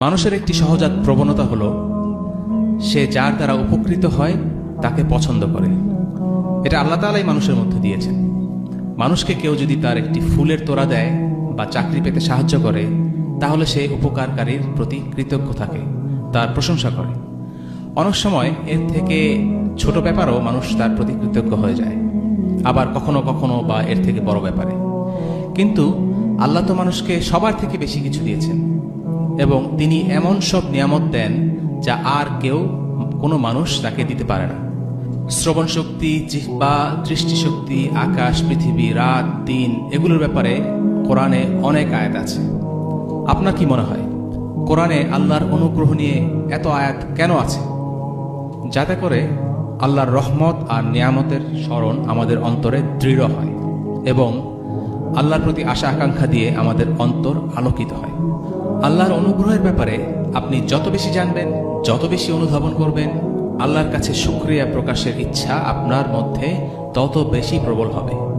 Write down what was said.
মানুষের একটি সহজাত প্রবণতা হলো সে যার দ্বারা উপকৃত হয় তাকে পছন্দ করে। এটা আল্লাহ তাআলাই মানুষের মধ্যে দিয়েছেন। মানুষকে কেউ যদি তার একটি ফুলের তোড়া দেয় বা চাকরি পেতে সাহায্য করে, তাহলে সে উপকারকারীর প্রতি কৃতজ্ঞ থাকে, তার প্রশংসা করে। অনেক সময় এর থেকে ছোট ব্যাপারও মানুষ তার প্রতি কৃতজ্ঞ হয়ে যায়, আবার কখনো কখনো বা এর থেকে বড় ব্যাপারে। কিন্তু আল্লাহ তো মানুষকে সবার থেকে বেশি কিছু দিয়েছেন এবং তিনি এমন সব নিয়ামত দেন যা আর কেউ, কোনো মানুষ তাকে দিতে পারে না। শ্রবণ শক্তি, জিহ্বা, দৃষ্টিশক্তি, আকাশ, পৃথিবী, রাত, দিন, এগুলোর ব্যাপারে কোরআনে অনেক আয়াত আছে। আপনার কি মনে হয় কোরআনে আল্লাহর অনুগ্রহ নিয়ে এত আয়াত কেন আছে? যাতে করে আল্লাহর রহমত আর নিয়ামতের স্মরণ আমাদের অন্তরে দৃঢ় হয় এবং আল্লাহর প্রতি আশা আকাঙ্ক্ষা দিয়ে আমাদের অন্তর আলোকিত হয়। আল্লাহর অনুগ্রহের ব্যাপারে আপনি যত বেশি জানবেন, যত বেশি অনুধাবন করবেন, আল্লাহর কাছে শুকরিয়া প্রকাশের ইচ্ছা আপনার মধ্যে তত বেশি প্রবল হবে।